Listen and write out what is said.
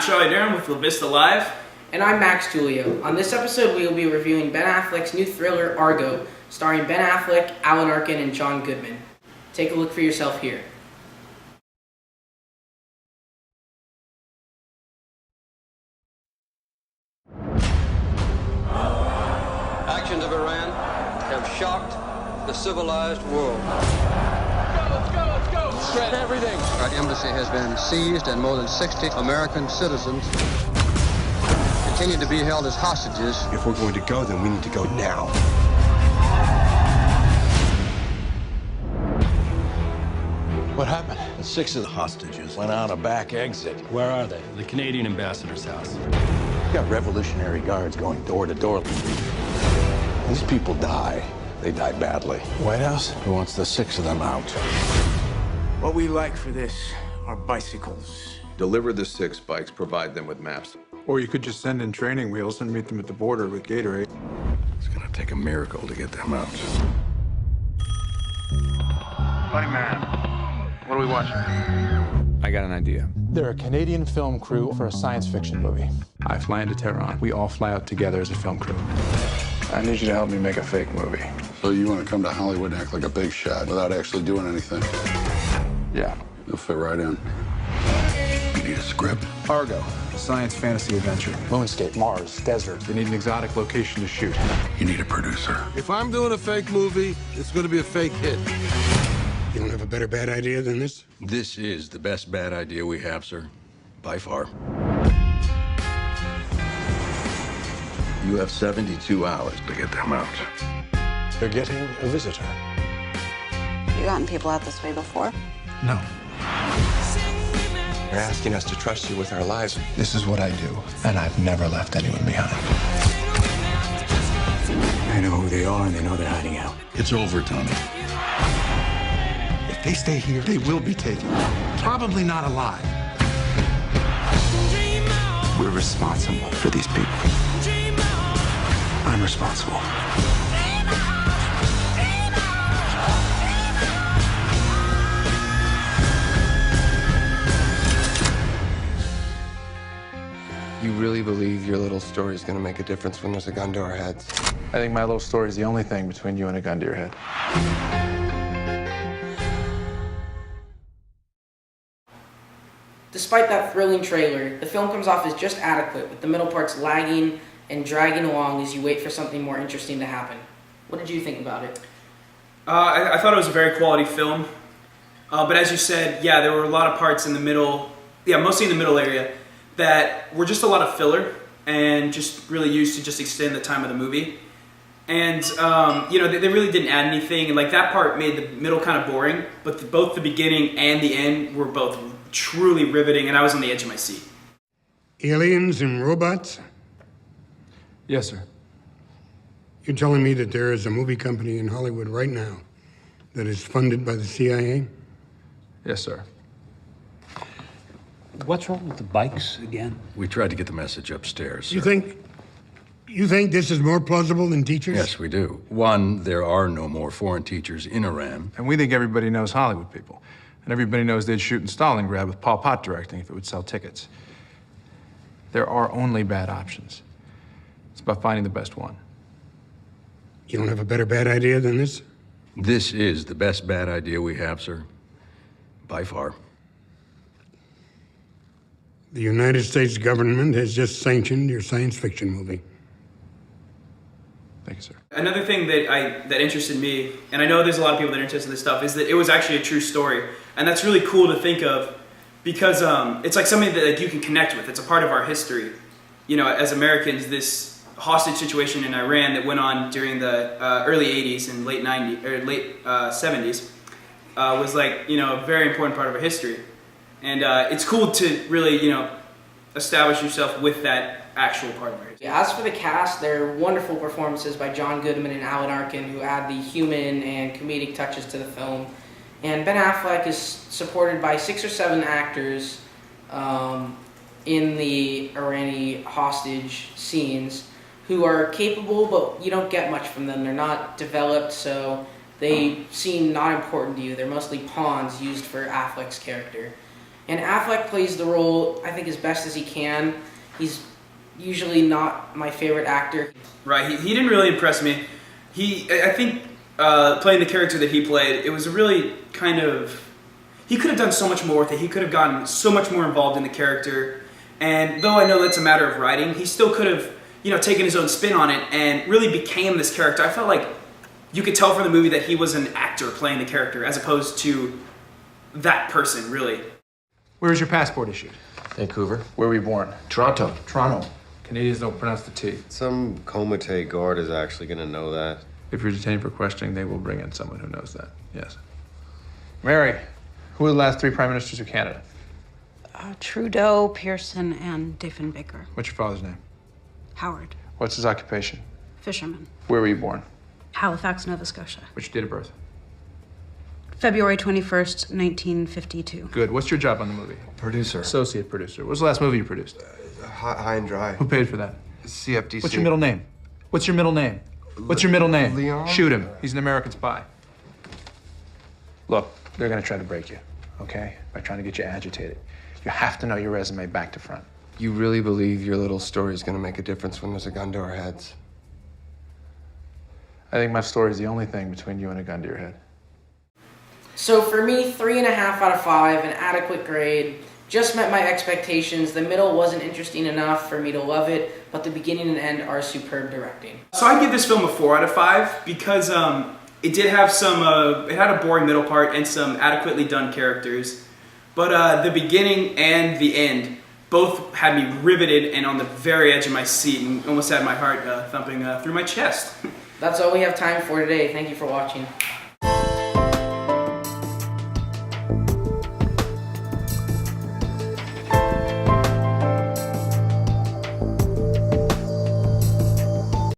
Charlie Durham with Vista Live. And I'm Max Tullio. On this episode, we will be reviewing Ben Affleck's new thriller, Argo, starring Ben Affleck, Alan Arkin, and John Goodman. Take a look for yourself here. Actions of Iran have shocked the civilized world. Let's go! Shred everything! Our embassy has been seized and more than 60 American citizens continue to be held as hostages. If we're going to go, then we need to go now. What happened? 6 of the hostages went out a back exit. Where are they? The Canadian ambassador's house. You got Revolutionary Guards going door to door. These people die. They die badly. White House? Who wants the 6 of them out? What we like for this are bicycles. Deliver the 6 bikes, provide them with maps. Or you could just send in training wheels and meet them at the border with Gatorade. It's gonna take a miracle to get them out. Buddy man, what are we watching? I got an idea. They're a Canadian film crew for a science fiction movie. I fly into Tehran. We all fly out together as a film crew. I need you to help me make a fake movie. So you want to come to Hollywood and act like a big shot without actually doing anything? Yeah. You'll fit right in. You need a script? Argo, science fantasy adventure. Moonscape, Mars, desert. They need an exotic location to shoot. You need a producer. If I'm doing a fake movie, it's going to be a fake hit. You don't have a better bad idea than this? This is the best bad idea we have, sir. By far. You have 72 hours to get them out. They're getting a visitor. You gotten people out this way before? No. You're asking us to trust you with our lives. This is what I do, and I've never left anyone behind. I know who they are and they know they're hiding out. It's over, Tommy. If they stay here, they will be taken. Probably not alive. We're responsible for these people. I'm responsible. You really believe your little story is going to make a difference when there's a gun to our heads? I think my little story is the only thing between you and a gun to your head. Despite that thrilling trailer, the film comes off as just adequate, with the middle parts lagging and dragging along as you wait for something more interesting to happen. What did you think about it? I thought it was a very quality film. But as you said, yeah, there were a lot of parts in the middle, mostly in the middle area, that were just a lot of filler and just really used to just extend the time of the movie. And, they really didn't add anything. And like that part made the middle kind of boring, but both the beginning and the end were both truly riveting, and I was on the edge of my seat. Aliens and robots? Yes, sir. You're telling me that there is a movie company in Hollywood right now that is funded by the CIA? Yes, sir. What's wrong with the bikes again? We tried to get the message upstairs, sir. You think this is more plausible than teachers? Yes, we do. One, there are no more foreign teachers in Iran. And we think everybody knows Hollywood people. And everybody knows they'd shoot in Stalingrad with Pol Pot directing if it would sell tickets. There are only bad options. It's about finding the best one. You don't have a better bad idea than this? This is the best bad idea we have, sir. By far. The United States government has just sanctioned your science fiction movie. Thank you, sir. Another thing that interested me, and I know there's a lot of people that are interested in this stuff, is that it was actually a true story. And that's really cool to think of because it's like something that you can connect with. It's a part of our history. You know, as Americans, this hostage situation in Iran that went on during the early 80s and late 90s, or late 70s was like, a very important part of our history. And it's cool to really, establish yourself with that actual part of our history. As for the cast, there are wonderful performances by John Goodman and Alan Arkin, who add the human and comedic touches to the film. And Ben Affleck is supported by 6 or 7 actors in the Irani hostage scenes who are capable, but you don't get much from them. They're not developed, so they seem not important to you. They're mostly pawns used for Affleck's character. And Affleck plays the role, I think, as best as he can. He's usually not my favorite actor. Right, he didn't really impress me. I think playing the character that he played, it was a really kind of... He could have done so much more with it. He could have gotten so much more involved in the character. And though I know that's a matter of writing, he still could have, taken his own spin on it and really became this character. I felt like you could tell from the movie that he was an actor playing the character as opposed to that person, really. Where was your passport issued? Vancouver. Where were you born? Toronto. Toronto. Canadians don't pronounce the T. Some Comite guard is actually going to know that. If you're detained for questioning, they will bring in someone who knows that. Yes. Mary, who are the last 3 prime ministers of Canada? Trudeau, Pearson, and Diefenbaker. What's your father's name? Howard. What's his occupation? Fisherman. Where were you born? Halifax, Nova Scotia. What's your date of birth? February 21st, 1952. Good. What's your job on the movie? Producer. Associate producer. What was the last movie you produced? High and Dry. Who paid for that? CFTC. What's your middle name? What's your middle name? What's your middle name? Leon? Shoot him. He's an American spy. Look, they're gonna try to break you, okay? By trying to get you agitated. You have to know your resume back to front. You really believe your little story is going to make a difference when there's a gun to our heads? I think my story is the only thing between you and a gun to your head. So for me, 3.5 out of 5, an adequate grade. Just met my expectations. The middle wasn't interesting enough for me to love it, but the beginning and end are superb directing. So I'd give this film a 4 out of 5 because it did have it had a boring middle part and some adequately done characters. But the beginning and the end both had me riveted and on the very edge of my seat and almost had my heart thumping through my chest. That's all we have time for today. Thank you for watching.